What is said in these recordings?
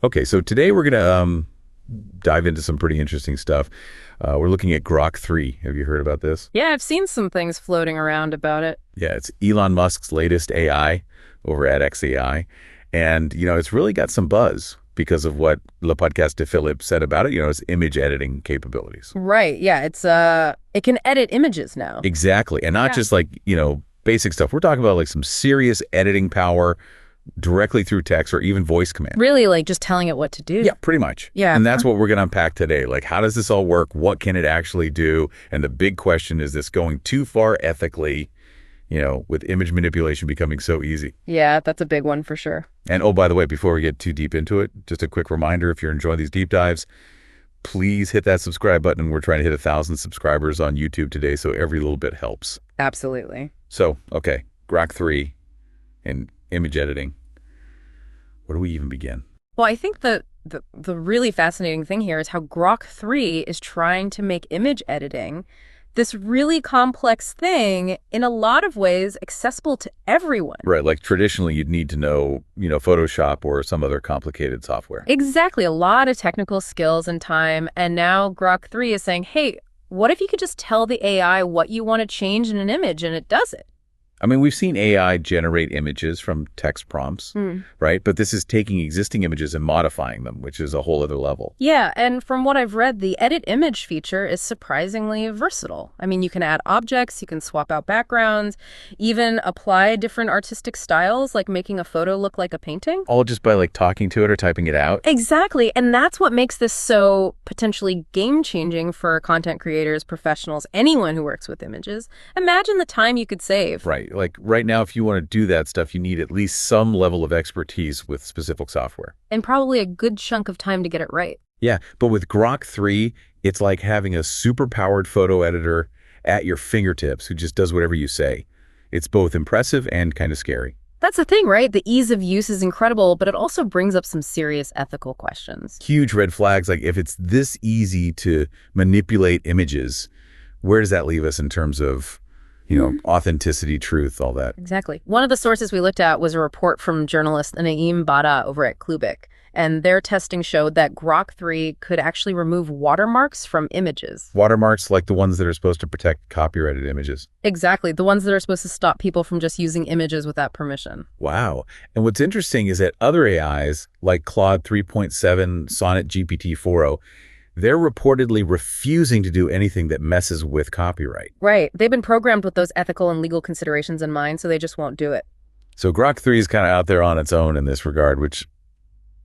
Okay, so today we're going to dive into some pretty interesting stuff. We're looking at Grok 3. Have you heard about this? Yeah, I've seen some things floating around about it. Yeah, it's Elon Musk's latest AI over at XAI. And, it's really got some buzz because of what Le Podcast de Philippe said about it, its image editing capabilities. Right, yeah, it can edit images now. Exactly. And not just like, basic stuff. We're talking about like some serious editing power directly through text or even voice command. Really, like just telling it what to do. Yeah, pretty much. Yeah. And that's what we're going to unpack today. Like, how does this all work? What can it actually do? And the big question, is this going too far ethically, with image manipulation becoming so easy? Yeah, that's a big one for sure. And oh, by the way, before we get too deep into it, just a quick reminder, if you're enjoying these deep dives, please hit that subscribe button. We're trying to hit 1,000 subscribers on YouTube today, so every little bit helps. Absolutely. So, okay, Grok 3 and image editing. Where do we even begin? Well, I think the really fascinating thing here is how Grok 3 is trying to make image editing this really complex thing, in a lot of ways accessible to everyone. Right, like traditionally you'd need to know, Photoshop or some other complicated software. Exactly, a lot of technical skills and time, and now Grok 3 is saying, hey, what if you could just tell the AI what you want to change in an image and it does it? I mean, we've seen AI generate images from text prompts, right? But this is taking existing images and modifying them, which is a whole other level. Yeah, and from what I've read, the edit image feature is surprisingly versatile. I mean, you can add objects, you can swap out backgrounds, even apply different artistic styles, like making a photo look like a painting. All just by like talking to it or typing it out. Exactly, and that's what makes this so potentially game-changing for content creators, professionals, anyone who works with images. Imagine the time you could save. Right. Like right now, if you want to do that stuff, you need at least some level of expertise with specific software. And probably a good chunk of time to get it right. Yeah, but with Grok 3, it's like having a super-powered photo editor at your fingertips who just does whatever you say. It's both impressive and kind of scary. That's the thing, right? The ease of use is incredible, but it also brings up some serious ethical questions. Huge red flags. Like if it's this easy to manipulate images, where does that leave us in terms of authenticity, truth, all that? Exactly. One of the sources we looked at was a report from journalist Naeem Bada over at Klubik, and their testing showed that Grok 3 could actually remove watermarks from images. Watermarks, like the ones that are supposed to protect copyrighted images. Exactly. The ones that are supposed to stop people from just using images without permission. Wow. And what's interesting is that other AIs, like Claude 3.7, Sonnet GPT-4o, they're reportedly refusing to do anything that messes with copyright. Right. They've been programmed with those ethical and legal considerations in mind, so they just won't do it. So Grok 3 is kind of out there on its own in this regard, which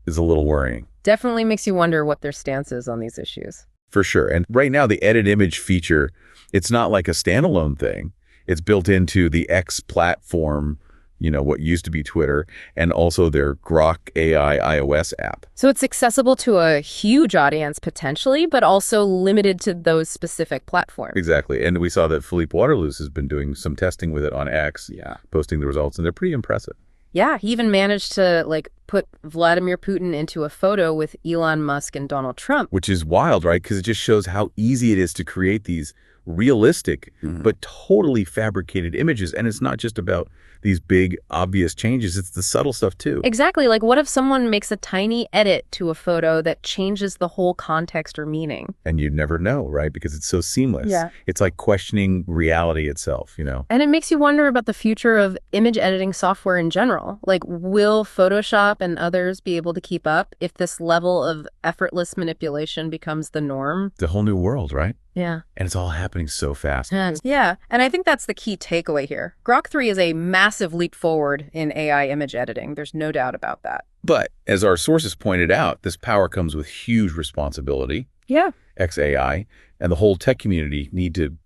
is a little worrying. Definitely makes you wonder what their stance is on these issues. For sure. And right now, the edit image feature, it's not like a standalone thing. It's built into the X platform, what used to be Twitter, and also their Grok AI iOS app. So it's accessible to a huge audience potentially, but also limited to those specific platforms. Exactly. And we saw that Philippe Waterloo has been doing some testing with it on X, posting the results, and they're pretty impressive. Yeah, he even managed to put Vladimir Putin into a photo with Elon Musk and Donald Trump. Which is wild, right? Because it just shows how easy it is to create these realistic, but totally fabricated images. And it's not just about these big, obvious changes. It's the subtle stuff, too. Exactly. Like, what if someone makes a tiny edit to a photo that changes the whole context or meaning? And you'd never know, right? Because it's so seamless. Yeah. It's like questioning reality itself, And it makes you wonder about the future of image editing software in general. Like, will Photoshop and others be able to keep up if this level of effortless manipulation becomes the norm? It's a whole new world, right? Yeah. And it's all happening so fast. Yeah. And I think that's the key takeaway here. Grok 3 is a massive leap forward in AI image editing. There's no doubt about that. But as our sources pointed out, this power comes with huge responsibility. Yeah. XAI and the whole tech community need to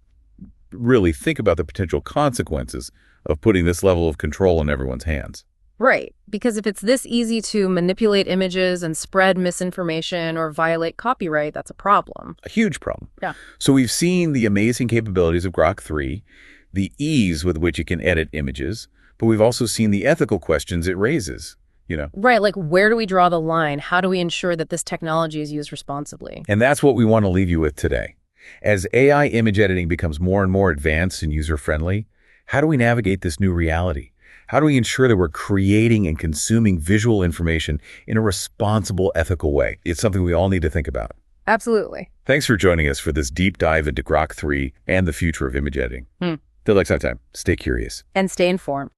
really think about the potential consequences of putting this level of control in everyone's hands. Right. Because if it's this easy to manipulate images and spread misinformation or violate copyright, that's a problem. A huge problem. Yeah. So we've seen the amazing capabilities of Grok 3, the ease with which it can edit images, but we've also seen the ethical questions it raises, Right. Like, where do we draw the line? How do we ensure that this technology is used responsibly? And that's what we want to leave you with today. As AI image editing becomes more and more advanced and user-friendly, how do we navigate this new reality? How do we ensure that we're creating and consuming visual information in a responsible, ethical way? It's something we all need to think about. Absolutely. Thanks for joining us for this deep dive into Grok 3 and the future of image editing. Till next time, stay curious. And stay informed.